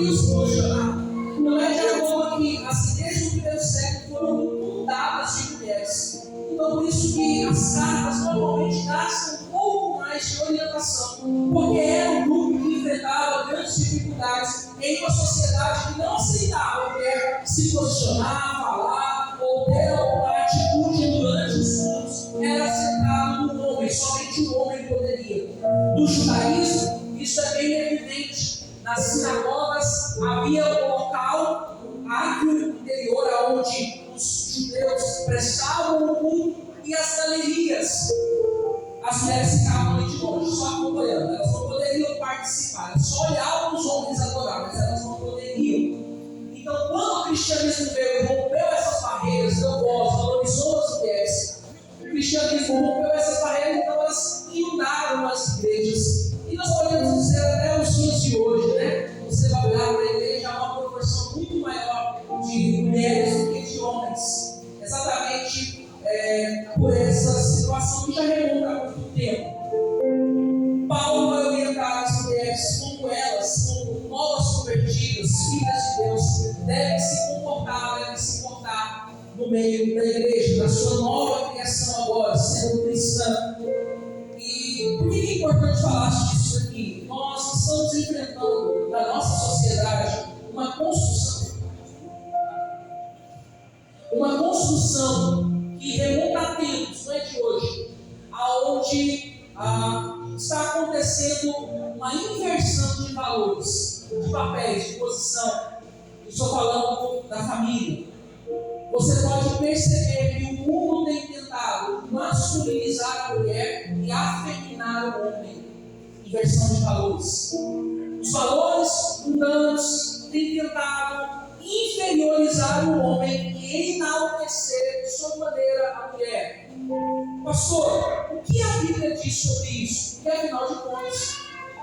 nos posicionar. Não é de acordo que as igrejas do primeiro século foram inundadas de mulheres. Então, por isso que as cartas normalmente gastam um pouco mais de orientação, porque era um grupo que enfrentava grandes dificuldades em uma sociedade que não aceitava a mulher se posicionar, falar ou ter alguma atitude durante os cultos. Era aceitado no homem, somente o homem poderia. No judaísmo, isso é bem evidente. Nas sinagogas havia um local, um átrio interior, onde os judeus prestavam o culto, e as galerias, as mulheres ficavam ali de longe, só acompanhando. Elas não poderiam participar, elas só olhavam os homens adorar, mas elas não poderiam. Então, quando o cristianismo veio e rompeu essas barreiras, deu voz, valorizou as mulheres, o cristianismo rompeu essas barreiras, então elas inundaram as igrejas. E nós podemos dizer até os dias de hoje, né? Você vai olhar para a igreja, há uma proporção muito maior de mulheres do que de homens. Exatamente por essa situação que já remonta há muito tempo. Paulo vai orientar as mulheres como elas, como novas convertidas, filhas de Deus, devem se comportar no meio da igreja, na sua nova criação agora, sendo cristã. E por que é importante falar disso aqui? Nós estamos enfrentando na nossa sociedade uma construção que remonta a tempos, não é de hoje, aonde está acontecendo uma inversão de valores, de papéis, de posição. Estou falando da família. Você pode perceber que o mundo tem tentado masculinizar a mulher e afeminar o homem. Inversão de valores. Os valores mundanos têm tentado inferiorizar o homem e enaltecer de sua maneira a mulher. Pastor, o que a Bíblia diz sobre isso? Porque afinal de contas,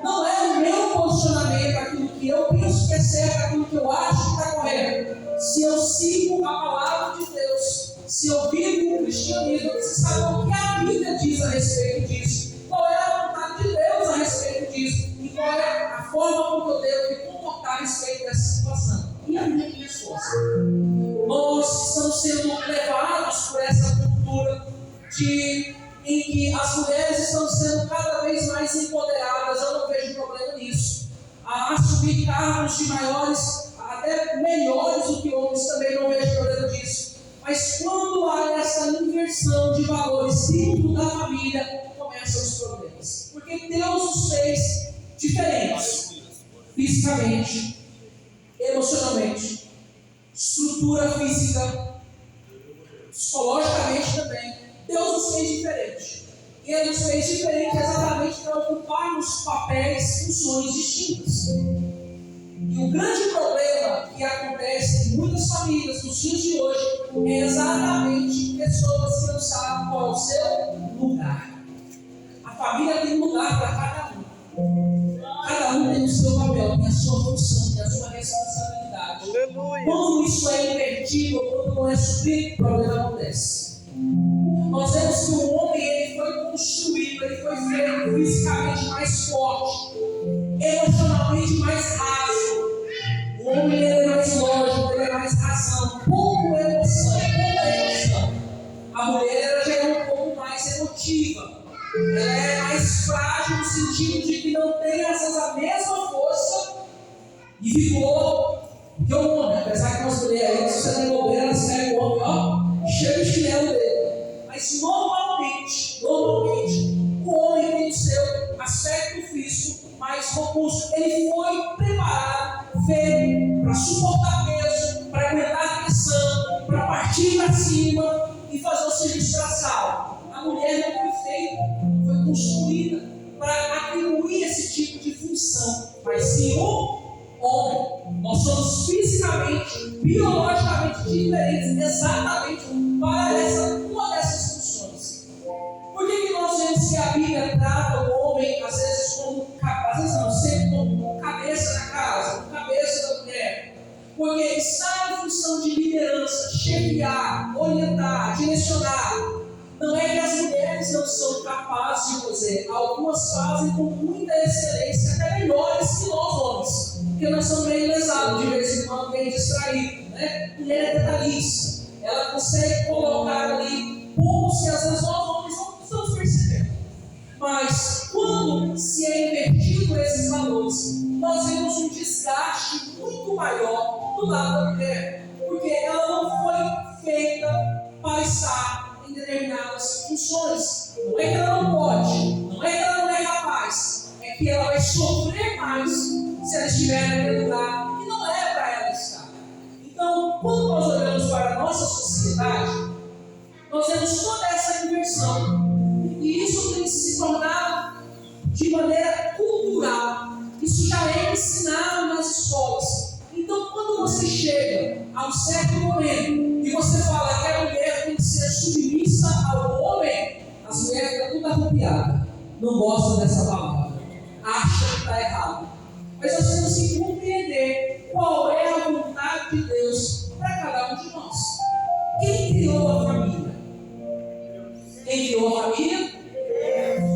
não é o meu posicionamento, aquilo que eu penso que é certo, aquilo que eu acho que está correto. Se eu sigo a palavra de Deus, se eu vivo o cristianismo, você sabe o que a Bíblia diz a respeito disso. Qual é a vontade de Deus a respeito disso? E qual é a forma como eu devo me comportar a respeito dessa situação? E a minha resposta? Nós estamos sendo levados por essa cultura em que as mulheres estão sendo cada vez mais empoderadas. Eu não vejo problema nisso. A assumir cargos de maiores, até melhores do que homens, também não vejo problema nisso. Mas quando há essa inversão de valores dentro da família, começam os problemas. Porque Deus os fez diferentes, fisicamente, emocionalmente, estrutura física, psicologicamente também. Deus nos fez diferente. E Ele nos fez diferente exatamente para ocuparmos papéis, funções distintas. E o grande problema que acontece em muitas famílias nos dias de hoje é exatamente pessoas que não sabem qual é o seu lugar. A família tem um lugar para cada um. Cada um tem o seu papel, tem a sua função, tem a sua responsabilidade. Aleluia. Quando isso é invertido, quando não é suprido, o problema acontece. Nós vemos que o homem ele foi construído, ele foi feito fisicamente mais forte, emocionalmente mais raso. O homem ele é mais lógico, ele é mais razão, pouco emoção, pouca emoção. A mulher ela já é um pouco mais emotiva, ela é mais frágil no sentido de que não tem às vezes a mesma força e vigor que o homem. Apesar que as mulheres, se você não envolver, elas pegam o homem, cheio de chinelo dele. Mas normalmente, o homem tem o seu aspecto físico mais robusto. Ele foi preparado, feito para suportar peso, para aguentar pressão, para partir para cima e fazer o serviço braçal. A mulher não foi feita, foi construída para atribuir esse tipo de função. Mas sim o homem. Nós somos fisicamente, biologicamente diferentes exatamente para uma dessas funções. Por que nós vemos que a Bíblia trata o homem, às vezes sempre como cabeça da casa, como cabeça da mulher? Porque está em função de liderança, chefiar, orientar, direcionar. Não é que as mulheres não são capazes de fazer, algumas fazem com muita excelência, até melhores que nós homens. Porque Porque nós somos meio lesados, de vez em quando, meio distraídos, né? Mulher é detalhista. Ela consegue colocar ali pontos que às vezes nós homens não estamos percebendo. Mas quando se é invertido esses valores, nós vemos um desgaste muito maior do lado da mulher, porque ela não foi feita para estar em determinadas funções. Não é que ela não pode, não é que ela não é capaz, é que ela vai sofrer mais se ela estiver naquele lugar que não é para ela estar. Então, quando nós olhamos para a nossa sociedade, nós vemos toda essa inversão. E isso tem se tornado de maneira cultural. Isso já é ensinado nas escolas. Então, quando você chega a um certo momento e você fala que a mulher tem que ser submissa ao homem, as mulheres ficam tudo arrupiadas. Não gostam dessa palavra. Acham que está errado. Mas nós temos que compreender qual é a vontade de Deus para cada um de nós. Quem criou a família? Quem criou a família?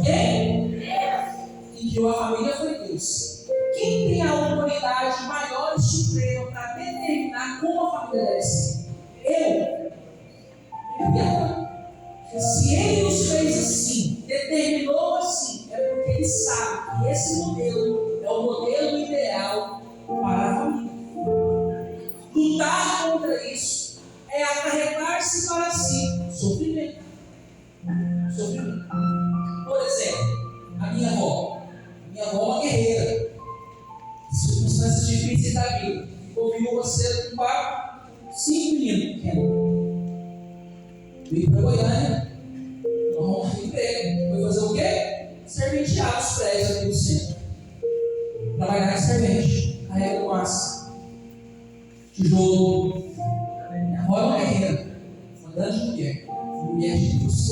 Quem? Quem criou a família foi Deus. Quem tem a autoridade maior e suprema para determinar como a família deve ser? Eu. Se Ele nos fez assim, determinou assim, é porque Ele sabe que esse modelo é o modelo ideal para a família. Lutar contra isso é acarretar-se para si sofrimento. Por exemplo, a minha avó é uma guerreira. Circunstâncias difíceis da vida. Ficou viúva cedo com 5 meninos pequenos. Veio para Goiânia, arrumou um emprego. Foi fazer o quê? Serventear os prédios aqui do centro. Trabalhar em servente, carrega massa, tijolo. Minha avó é uma guerreira, uma grande mulher de Deus.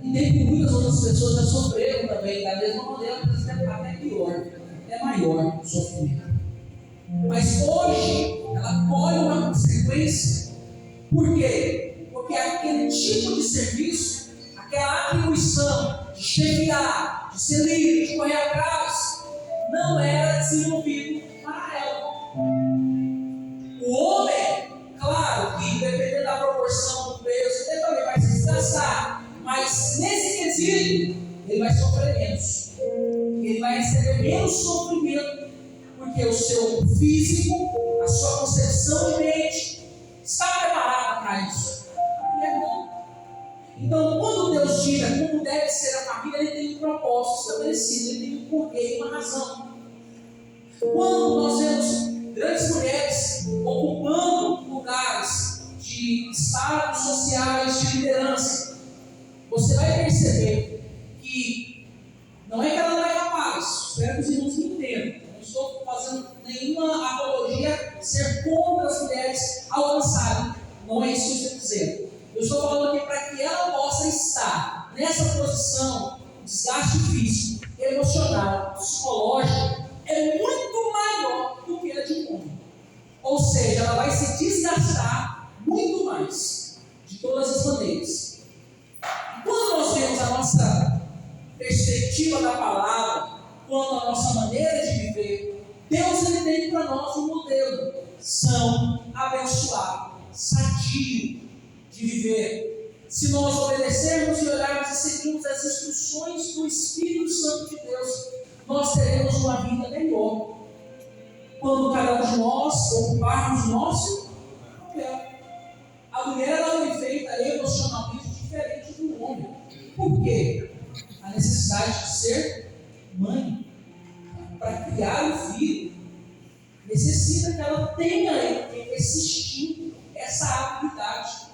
E tem que muitas outras pessoas já sofreram também da mesma maneira, mas até pior, até maior o sofrimento. Mas hoje ela colhe uma consequência. Por quê? Porque aquele tipo de serviço, aquela atribuição de chefiar, de ser livre, de correr atrás, não era desenvolvido para ela. O homem, claro que dependendo da proporção do peso, ele também vai se desgastar. Mas nesse quesito, ele vai sofrer menos. Ele vai receber menos sofrimento, porque o seu físico, a sua concepção de mente, está preparada para isso. Então, quando Deus diz como deve ser a família, Ele tem um propósito estabelecido, Ele tem um porquê e uma razão. Quando nós vemos grandes mulheres ocupando lugares de status sociais, de liderança, você vai perceber que não é que ela não é capaz. Espero que os irmãos me entendam. Não estou fazendo nenhuma apologia ser contra as mulheres alcançarem. Não é isso que eu estou dizendo. Eu estou falando aqui para que ela possa estar nessa posição, desgaste físico, emocional, psicológico, é muito maior do que a de um homem. Ou seja, ela vai se desgastar muito mais, de todas as maneiras. Quando nós vemos a nossa perspectiva da palavra, quando a nossa maneira de viver, Deus ele tem para nós um modelo são, abençoado, sadio de viver. Se nós obedecermos e olharmos e seguirmos as instruções do Espírito Santo de Deus, nós teremos uma vida melhor. Quando cada um de nós ocuparmos o nosso papel. A mulher ela foi feita emocionalmente diferente do homem. Por quê? A necessidade de ser mãe. Para criar o filho, necessita que ela tenha esse instinto, essa habilidade.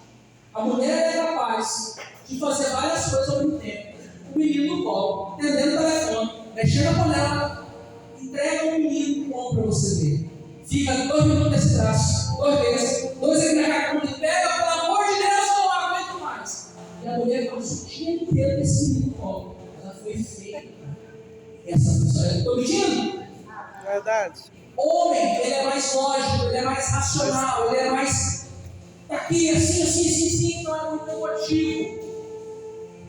A mulher é capaz de fazer várias coisas ao mesmo tempo. O menino no colo, atendendo o telefone, mexendo a panela, entrega um menino bom para você ver. Fica 2 minutos nesse braço, 2 vezes, 2 aqui na cacunda e pega, pelo amor de Deus, eu não aguento mais. E a mulher passou o dia inteiro nesse menino no colo. Ela foi feita. Essa pessoa, eu estou mentindo? Verdade. Homem, ele é mais lógico, ele é mais racional, ele é mais aqui, assim, não é muito emotivo.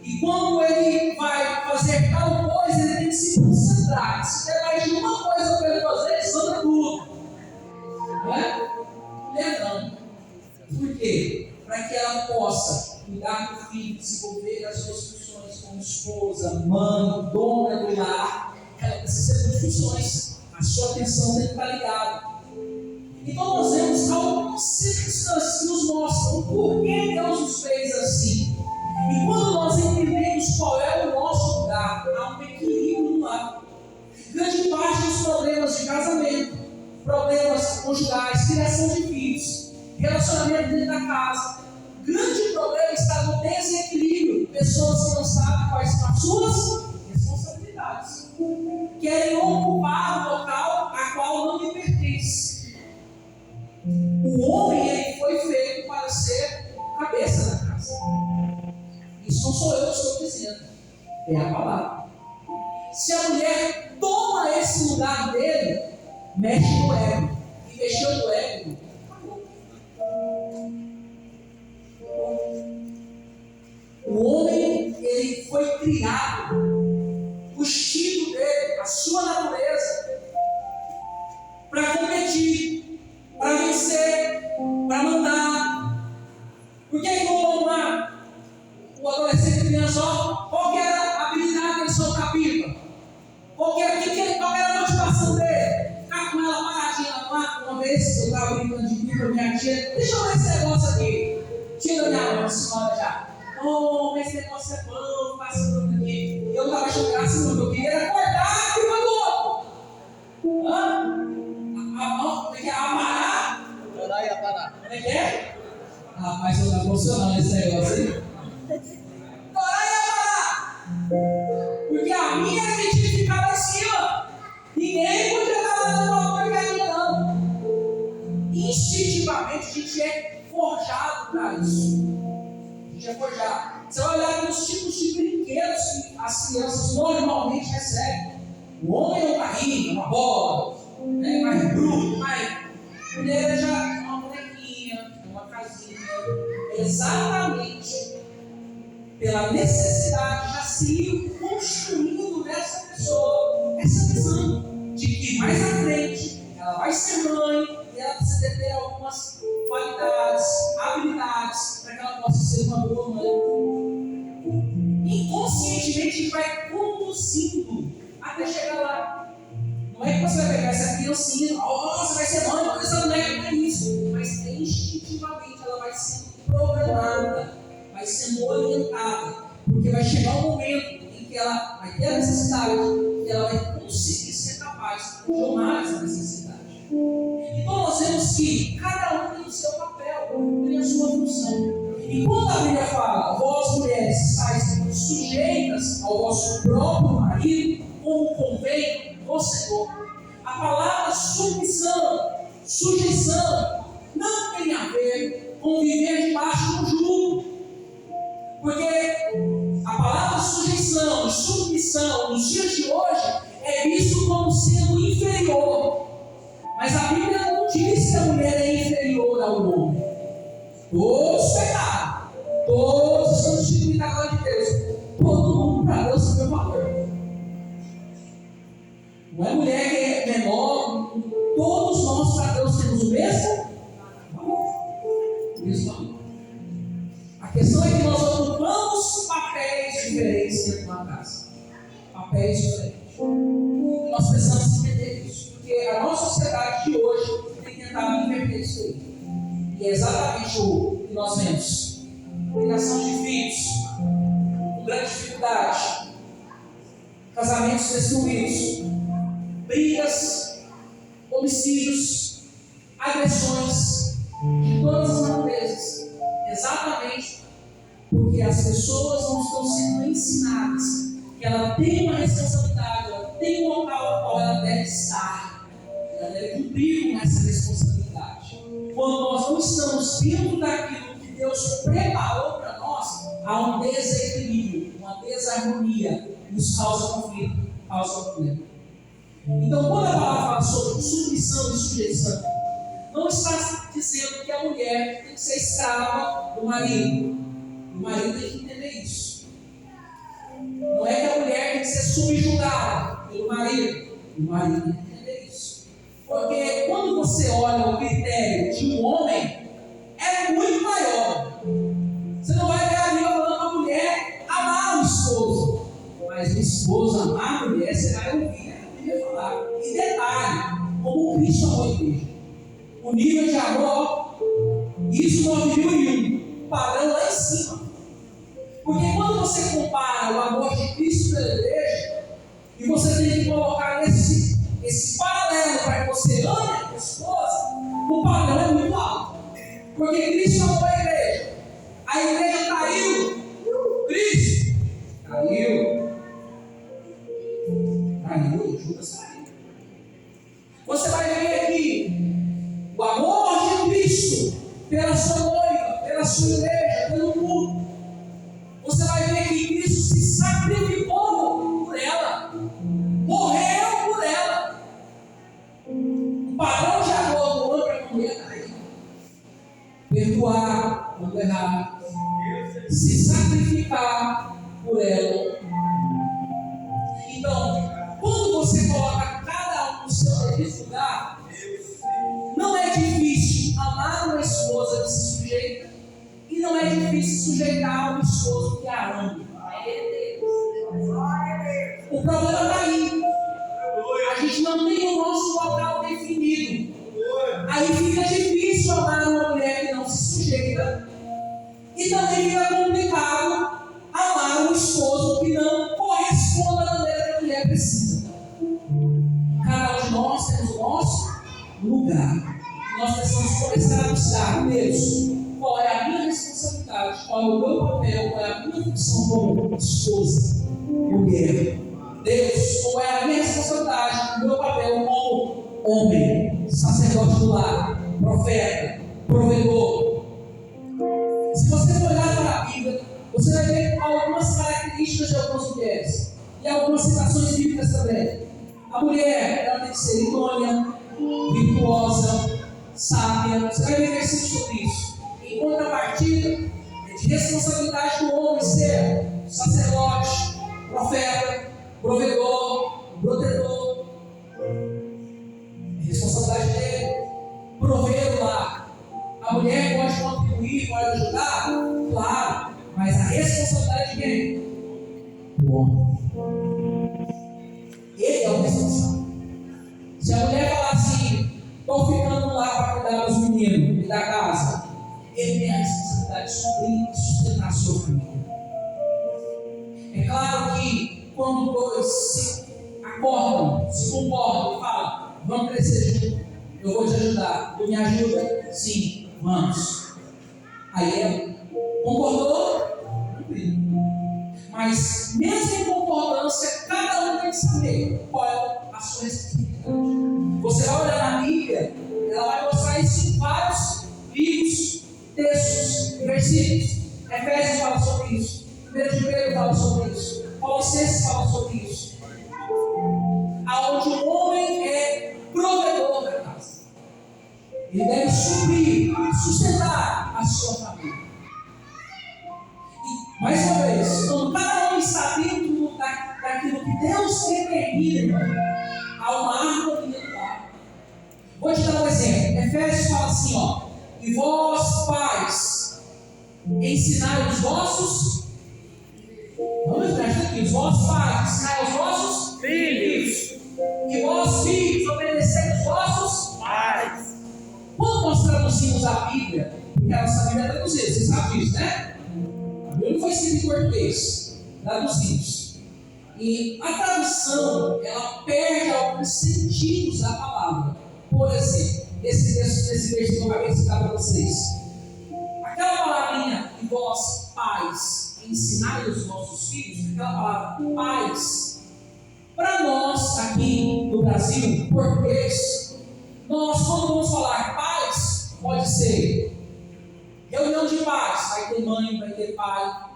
E quando ele vai fazer tal coisa, ele tem que se concentrar. Se der mais de uma coisa para ele fazer, ele cuidar do filho, desenvolver as suas funções como esposa, mãe, dona do lar, ela precisa ter muitas funções. A sua atenção tem que estar ligada. Então nós vemos algumas circunstâncias que nos mostram por que Deus nos fez assim. E quando nós entendemos qual é o nosso lugar, há um equilíbrio no lar. Grande parte dos problemas de casamento, problemas conjugais, criação de filhos, relacionamento dentro da casa, grande problema está no desequilíbrio. Pessoas que não sabem quais são as suas responsabilidades, querem ocupar o local a qual não lhe pertence. O homem ele foi feito para ser cabeça da casa. Isso não sou eu que estou dizendo, é a palavra. Se a mulher toma esse lugar dele, mexe no ego. E mexeu no ego, acabou. O homem, ele foi criado, o instinto dele, a sua natureza, para competir, para vencer, para mandar. Por que vamos lá? O adolescente criança, qual que era a habilidade dele soltar a pipa? Qual era a motivação dele? Ficar com ela paradinha lá. Uma vez eu estava brincando de pipa, minha tia, deixa eu ver esse negócio aqui. Tira minha mão, senhora já. Oh, esse negócio é bom, faça tudo aqui. Eu estava achando graça, não, eu queria cortar a pipa do outro. Como é que é? Aparar? Orar e aparar. Como é que é? Rapaz, eu estou emocionado nesse negócio aí. Orar e aparar. Porque a minha era que tinha que ficar lá em cima. Ninguém podia estar dando uma porcaria, não. Instintivamente, a gente é forjado para isso. A gente é forjado. Você vai olhar nos tipos de brinquedos que as crianças normalmente recebem. O homem é um carrinho, uma bola, né? Mais bruto, mais. A mulher já é uma bonequinha, uma casinha. Exatamente pela necessidade, já se ir construindo nessa pessoa essa visão de que mais à frente ela vai ser mãe e ela precisa ter algumas qualidades, habilidades para que ela possa ser uma boa mãe. Inconscientemente a gente vai conduzindo até chegar lá. Não é que você vai pegar essa criancinha, você vai ser mãe, mas essa mulher não é isso. Mas instintivamente ela vai sendo programada, vai sendo orientada, porque vai chegar um momento em que ela vai ter a necessidade e ela vai conseguir ser capaz de tomar essa necessidade. Então nós vemos que cada um tem o seu papel, tem a sua função. E quando a Bíblia fala, vós mulheres estáis sujeitas ao vosso próprio marido, como convém no Senhor, a palavra submissão, sujeição, não tem a ver com viver debaixo do jugo. Porque a palavra sujeição e submissão nos dias de hoje é visto como sendo inferior. Mas a Bíblia não diz que a mulher é inferior ao homem. Todos pecaram, todos são distintos da glória de Deus. Todo mundo para Deus tem o meu valor. Não é mulher que é menor, todos nós para Deus temos o mesmo valor. A questão é que nós ocupamos papéis diferentes dentro de uma casa. Papéis diferentes. E nós precisamos entender isso. Porque a nossa sociedade de hoje tem tentado inverter isso aí. E é exatamente o que nós vemos. Criação de filhos, com grande dificuldade. Casamentos destruídos. Brigas, homicídios, agressões de todas as naturezas. Exatamente porque as pessoas não estão sendo ensinadas que ela tem uma responsabilidade, ela tem um local ao qual ela deve estar, ela deve cumprir com essa responsabilidade. Quando nós não estamos dentro daquilo que Deus preparou para nós, há um desequilíbrio, uma desarmonia, nos causa conflito, causa problema. Então, quando a palavra fala sobre submissão e sujeição, não está dizendo que a mulher tem que ser escrava do marido. O marido tem que entender isso. Não é que a mulher tem que ser subjugada pelo marido. O marido tem que entender isso. Porque quando você olha o critério de um homem, é muito maior. Você não vai ver a esposa amar a mulher, você vai ouvir a Bíblia falar. E detalhe, como Cristo amou a igreja. O nível de amor, isso 9001, padrão lá em cima. Porque quando você compara o amor de Cristo pela igreja, e você tem que colocar esse paralelo para que você ame a sua esposa, o padrão é muito alto. Porque Cristo amou a igreja caiu, Cristo caiu, Judas caiu. Você vai ver aqui o amor de Cristo pela sua noiva, pela sua igreja, pelo mundo. Você vai ver que Cristo se sacrificou por ela, morreu por ela. O padrão de amor do homem para a mulher está aí. Perdoar quando errar, se sacrificar por ela. Então, quando você coloca cada um no seu devido lugar, não é difícil amar uma esposa que se sujeita, e não é difícil sujeitar um esposo que a ama. O problema está aí. A gente não tem o nosso local definido. Aí fica difícil amar uma mulher que não se sujeita, e também fica complicado amar um esposo que não corresponde à maneira que a mulher precisa. Cada um de nós temos o nosso lugar. Nós precisamos começar a buscar, Deus, qual é a minha responsabilidade, qual é o meu papel, qual é a minha função como esposa, mulher. Deus, qual é a minha responsabilidade, o meu papel como homem, sacerdote do lar, profeta, provedor. Se você for olhar para a Bíblia, você vai ver algumas características de algumas mulheres e algumas citações bíblicas também. A mulher, ela tem que ser idônea, virtuosa, sábia. Você vai ver versículos sobre isso. Em contrapartida, é de responsabilidade do homem ser sacerdote, profeta, provedor, protetor. É responsabilidade dele prover o lar. A mulher pode contribuir, pode ajudar? Claro, mas a responsabilidade de quem? Do homem. Ele é o responsável. Se a mulher falar assim, estou ficando lá para cuidar dos meninos e da casa, ele tem a responsabilidade de suprir e sustentar a sua família. É claro que quando dois se acordam, se concordam e falam, vamos crescer junto, eu vou te ajudar, tu me ajuda? Sim, vamos. Aí ela concordou? Mas mesmo em concordância, cada um tem que saber qual é a sua responsabilidade. Você vai olhar na Bíblia, ela vai mostrar isso em vários livros, textos, versículos. Efésios fala sobre isso, 1 Pedro fala sobre isso, Colossenses fala sobre isso. Aonde o homem é provedor da casa, ele deve suprir, sustentar a sua família. E, mais uma vez, quando cada homem está dentro daquilo que Deus determina, há uma harmonia do lar. Vou te dar um exemplo. Efésios fala assim, ó: e vós, pais, ensinai os vossos. Vamos ver aqui. Os vossos pais, ensinai os vossos filhos. E vós, filhos, obedecei os vossos pais. Quando nós traduzimos a Bíblia, porque a nossa Bíblia é traduzida, vocês sabem disso, né? A Bíblia não foi escrita em português, traduzimos. E a tradução, ela perde alguns sentidos da palavra. Por exemplo, esse texto que eu acabei de citar para vocês. Aquela palavrinha, e vós, pais, ensinai os vossos filhos, aquela palavra pais, para nós aqui no Brasil, português, nós quando vamos falar pais, pode ser reunião de pais, vai ter mãe, vai ter pai.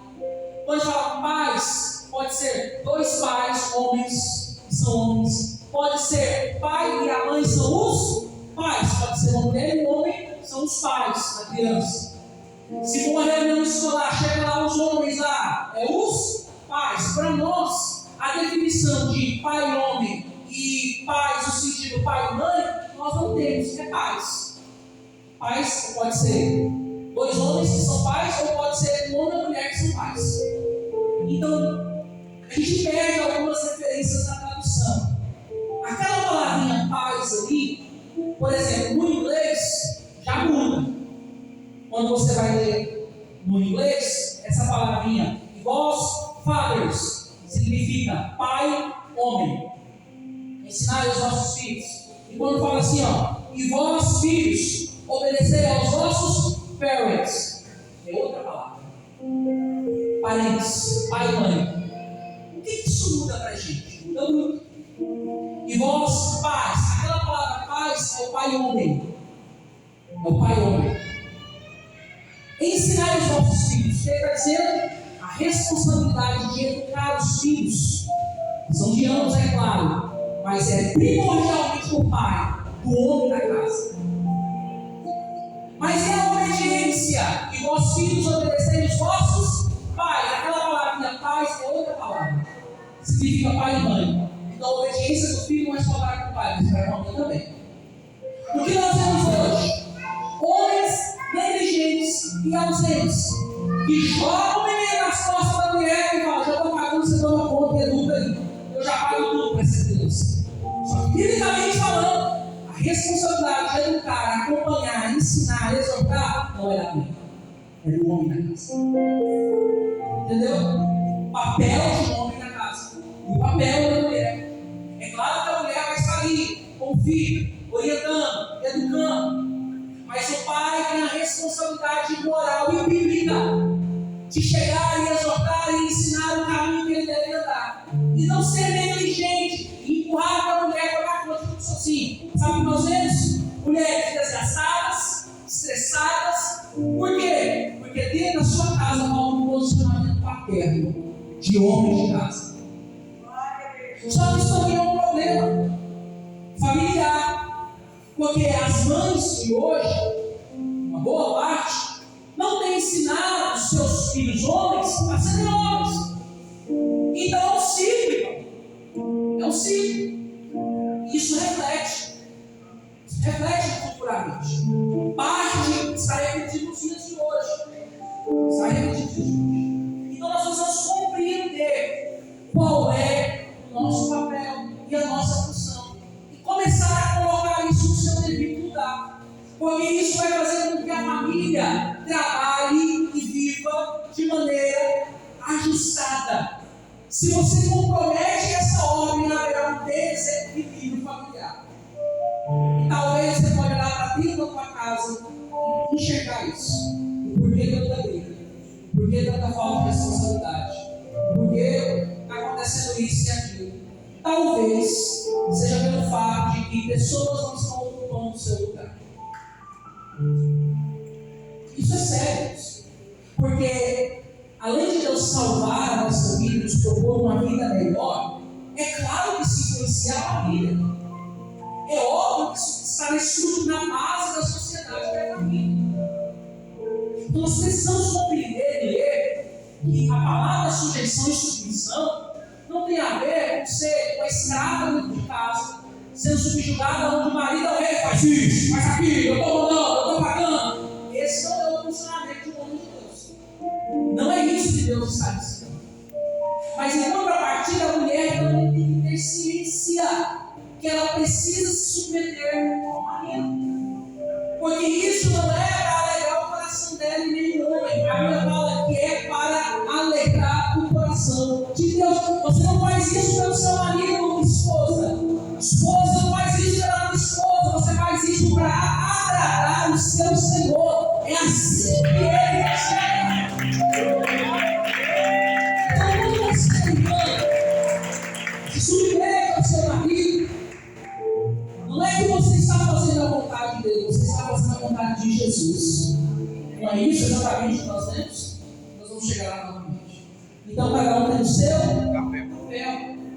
Quando a gente fala pais, pode ser dois pais, homens, que são homens. Pode ser pai e a mãe são os pais. Pode ser uma mulher e um homem, são os pais da criança. Se for uma reunião escolar, chega lá os homens lá, é os pais. Para nós, a definição de pai e homem e pais, no sentido pai e mãe, nós não temos, é pais. Pais pode ser dois homens que são pais, ou pode ser um homem e uma mulher que são pais. Então, a gente perde algumas referências na tradução. Aquela palavrinha paz ali, por exemplo, no inglês, já muda. Quando você vai ler no inglês, essa palavrinha, vós, fathers, significa pai, homem. Ensinar os vossos filhos. E quando fala assim, e vós, filhos, obedecei aos vossos parents. É outra palavra. Parentes, pai e mãe. O que isso muda pra gente? Muda muito. E vós, pais, aquela palavra pais é o pai homem. É o pai homem. Ensinar os vossos filhos. Quer dizer, a responsabilidade de educar os filhos. São de ambos, é claro. Mas é primordialmente o pai, do homem da casa. Mas é a obediência. E vós, filhos, obedecei os vossos pais. Aquela palavrinha pais é outra palavra. Significa pai e mãe. Então a obediência do filho não é só para com o pai, mas para com a mãe também. O que nós vemos hoje? Homens negligentes e ausentes, que jogam o menino nas costas da mulher e falam: já estou pagando, você toma conta e educa aí. Eu já pago tudo para essa criança. Só que, biblicamente falando, a responsabilidade de educar, acompanhar, ensinar, exortar, não é da mãe, é do homem da casa. Entendeu? O papel de um homem na casa e o papel da mulher. É claro que a mulher vai estar ali com o filho, orientando, educando. Mas o pai tem a responsabilidade moral e bíblica de chegar e exortar e ensinar o caminho que ele deve andar. E não ser negligente e empurrar para a mulher para dar conta disso assim. Sabe o que nós vemos? Mulheres desgastadas, estressadas. Por quê? Porque dentro da sua casa há um posicionamento paterno de homem de casa. Só que isso também é um problema familiar. Porque as mães de hoje, uma boa parte, não têm ensinado os seus filhos homens a serem homens. Então é um ciclo. É um ciclo. Isso reflete futuramente. Parte está repetido nos dias de hoje. Está repetido nos dias de hoje. Então nós precisamos compreender qual é o nosso papel e a nossa função. E começar a colocar isso no seu devido lugar. Porque isso vai fazer com que a família trabalhe e viva de maneira ajustada. Se você compromete essa ordem, haverá um desequilíbrio familiar. E talvez você pode olhar para dentro da tua casa e enxergar isso. O porquê tanta briga? O porquê tanta falta de responsabilidade? O porquê está acontecendo isso e aquilo? Talvez seja pelo fato de que pessoas não estão ocupando o seu lugar. Isso é sério. Porque além de Deus salvar a nossa vida e nos propor uma vida melhor, é claro que isso influencia a família. É óbvio que isso está na base da sociedade, que é a família. Então nós precisamos compreender e ler que a palavra sujeição e submissão não tem a ver com ser uma escrava dentro de casa, sendo subjugada onde o marido faz isso, faz aquilo, eu estou mandando, eu estou pagando. Esse não é o funcionamento de um homem de Deus. Não é isso que Deus está dizendo. Mas em contrapartida, a mulher também tem que ter ciência que ela precisa se submeter ao marido. Porque isso não é para alegrar o coração dela e nem do homem. A Bíblia fala que é para alegrar o coração de Deus. Você não faz isso pelo seu marido, esposa. Esposa não faz isso pela esposa. Você faz isso para agradar o seu Senhor. É assim que ele quer. Então, quando você se submete ao seu marido, não é que você está fazendo a vontade dele, você está fazendo a vontade de Jesus. Não é isso exatamente que nós temos? Nós vamos chegar lá novamente. Então, cada um tem o seu papel.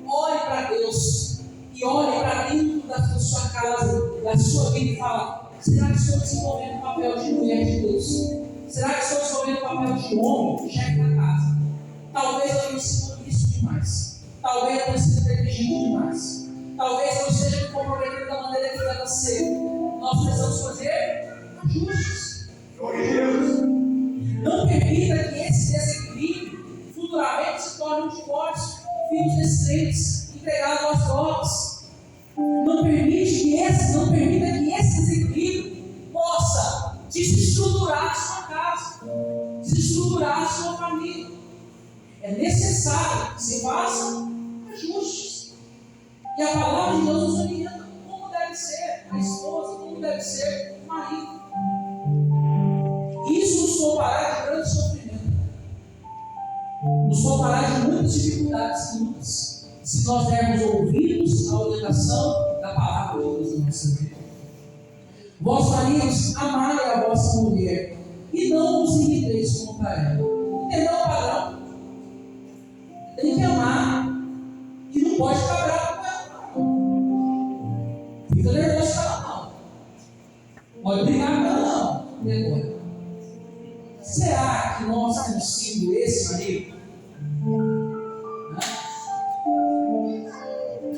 Olhe para Deus e olhe para dentro da sua casa, da sua vida e fala: será que estou desenvolvendo o papel de mulher de Deus? Será que estou desenvolvendo o papel de homem, chefe da casa? Talvez eu não sinta isso demais. Talvez eu não seja inteligente demais. Talvez eu esteja me comprometendo da maneira que deve ser. Nós precisamos fazer ajustes. Não permita que esse desequilíbrio futuramente se torne um divórcio. desestruturar a sua casa, desestruturar a sua família. É necessário que se façam ajustes. E a palavra de Deus nos orienta como deve ser a esposa, como deve ser o marido. Isso nos poupará de grande sofrimento, nos poupará de muitas dificuldades e lutas, se nós dermos ouvidos à orientação da palavra de Deus na nossa vida. Vós, maridos, amai a vossa mulher e não vos irriteis contra ela. Entendeu o padrão? Tem que amar e não pode ficar bravo com ela, não. Fica nervoso com ela, não. Pode brigar com ela, não. Depois. Será que nós temos sido esse marido?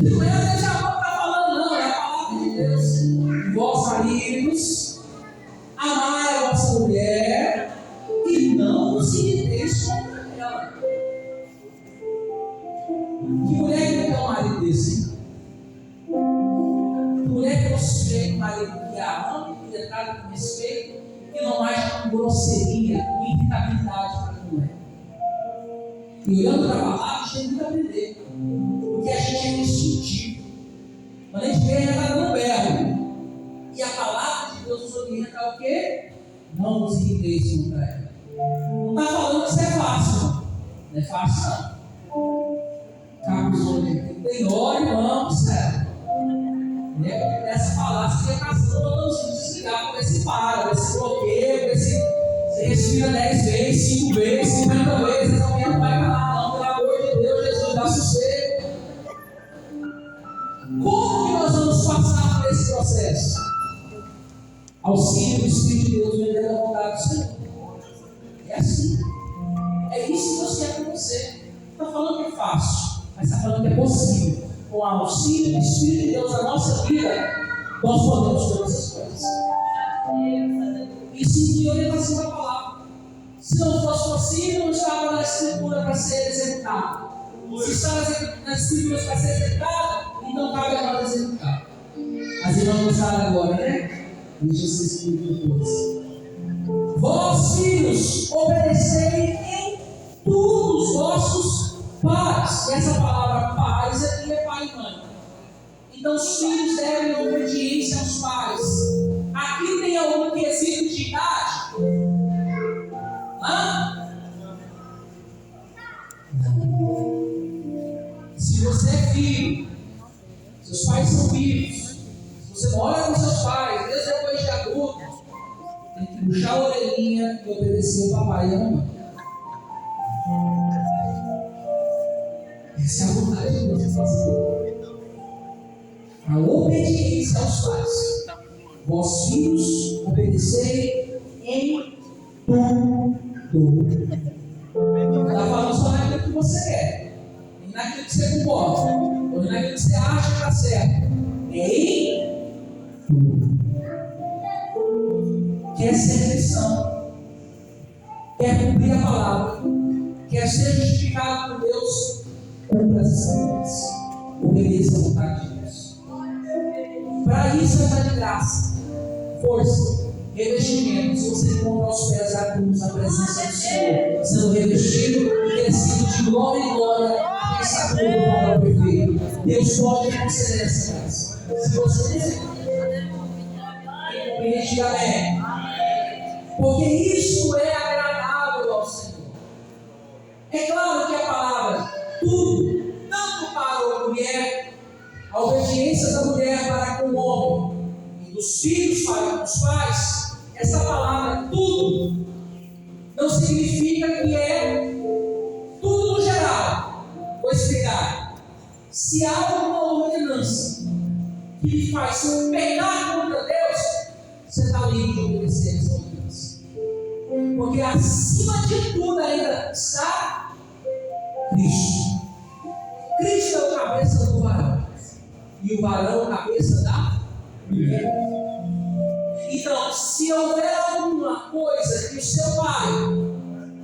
Não é a Deus que está falando, não, é a palavra de Deus. Vós, maridos, amai a vossa mulher e não vos irriteis contra ela. Que mulher que não quer um marido desse? Que mulher que não se sujeita um marido que a ama, que lhe trata com respeito, que não age com grosseria, com irritabilidade para a mulher. E olhando para a palavra, a gente tem muito a aprender. Porque a gente é instintivo. Quando a gente vê, já está dando berro. E a palavra de Deus nos orienta ao quê? Não nos irriteis contra ela. Não está falando que isso é fácil, não. Não é fácil, não. Tem hora e vamos, sério. Essa palavra, você fica caçando, vamos desligar, ver se para, ver se bloqueia, ver se você respira 10 vezes, 5 vezes, 50 vezes, essa mulher não vai calar, não, pelo amor de Deus, Jesus, dá sossego. Como que nós vamos passar por esse processo? Auxílio do Espírito de Deus, vendendo a vontade do Senhor. É assim. É isso que Deus quer com você. Não está falando que é fácil, mas está falando que é possível. Com o auxílio do Espírito de Deus na nossa vida, nós podemos todas essas coisas. E seguir a orientação da palavra. Se não fosse possível, não estava na escritura para ser executado. Se está na escritura para ser executado, então cabe a nós executar. Mas irmãos gostaram agora, né? Deixa eu ser escrito depois. Vós, filhos, obedecei em tudo os vossos pais. E essa palavra pais aqui é pai e mãe. Então os filhos devem obediência aos pais. Aqui tem algum quesito de idade? Hã? Não. Se você é filho, seus pais são vivos, se você mora com seus pais, desde depois de adulto, tem que puxar a orelhinha e obedecer o papai e a mamãe. Essa é a vontade de Deus fazer. A obediência aos pais. Vós, filhos, obedecei em tudo. Está falando só naquilo que você quer, e naquilo que você concorda, ou naquilo que você acha que está certo. Em tudo. Quer ser cristão, quer cumprir a palavra, quer ser justificado por Deus, cumpra as escrituras. Obedeça a vontade de Deus. Para isso é de graça, força, revestimento. Se você encontra aos pés da cruz na presença do Senhor, sendo revestido e crescido de glória em glória, essa cruz para o perfeito. Deus pode conceder essa graça. Se você compreende, amém. Porque isso é agradável ao Senhor. É claro que a palavra tudo, tanto para a mulher, a obediência da mulher para com o homem, e dos filhos para com os pais, essa palavra tudo não significa que é tudo no geral. Vou explicar. Se há uma ordenança que lhe faz pecar contra Deus, você está livre de obedecer essa ordenança. Porque acima de tudo ainda está Cristo. Cristo é o cabeça do varão e o varão é a cabeça da mulher. Então, se houver alguma coisa que o seu pai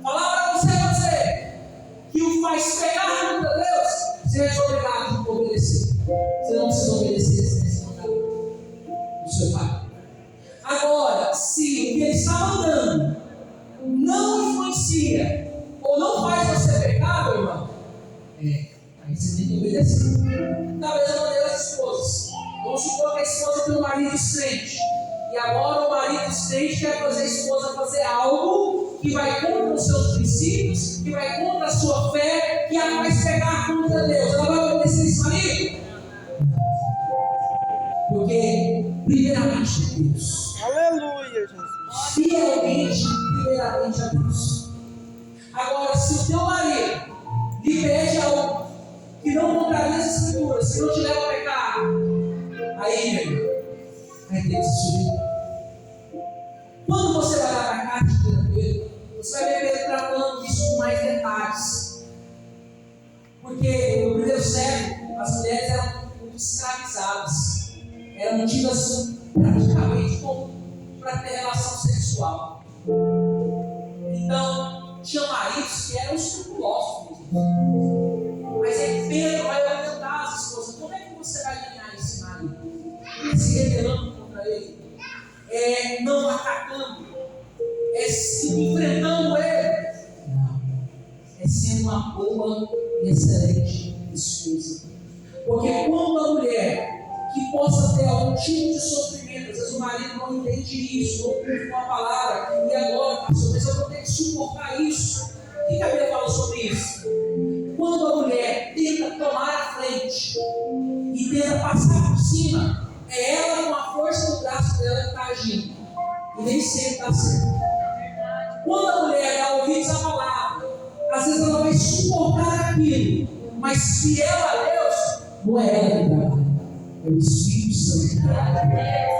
falar para você fazer que o faz pecar contra Deus, você é obrigado a obedecer. Você não precisa obedecer esse mandamento do seu pai. Agora, se que ele está mandando não influencia ou não faz você pecar, meu irmão, aí você tem que obedecer. Da mesma maneira as esposas. Vamos supor que a esposa tem um marido descrente. E agora o marido descrente quer fazer a esposa fazer algo que vai contra os seus princípios, que vai contra a sua fé, que a faz pecar contra Deus. Ela vai obedecer esse marido? Porque, primeiramente, é Deus. Aleluia, Jesus. Fielmente, primeiramente a Deus. Agora, se o teu marido lhe pede algo que não contraria as escrituras, que não te leva a pecar, aí, meu irmão, aí tem que se sujeitar. Quando você vai lá para a carta de Pedro, você vai ver Pedro tratando isso com mais detalhes. Porque no primeiro século, as mulheres eram muito escravizadas, eram tidas praticamente como para ter relação sexual. Então, tinha maridos que eram escrupulosos mesmo. Mas aí Pedro vai orientar as esposas: como é que você vai ganhar esse marido? Se rebelando contra ele, não atacando, se enfrentando ele. Não, é sendo uma boa e excelente esposa. Porque quando a mulher que possa ter algum tipo de sofrimento, às vezes o marido não entende isso, não curte uma palavra, e agora, pastor, mas eu vou ter que suportar isso. O que a Bíblia fala sobre isso? Quando a mulher tenta tomar a frente e tenta passar por cima, é ela com a força do braço dela que está agindo, e nem sempre está certo. Quando a mulher dá ouvidos à palavra, às vezes ela vai suportar aquilo, mas fiel a Deus, não é ela que trabalha, é o Espírito Santo que trabalha.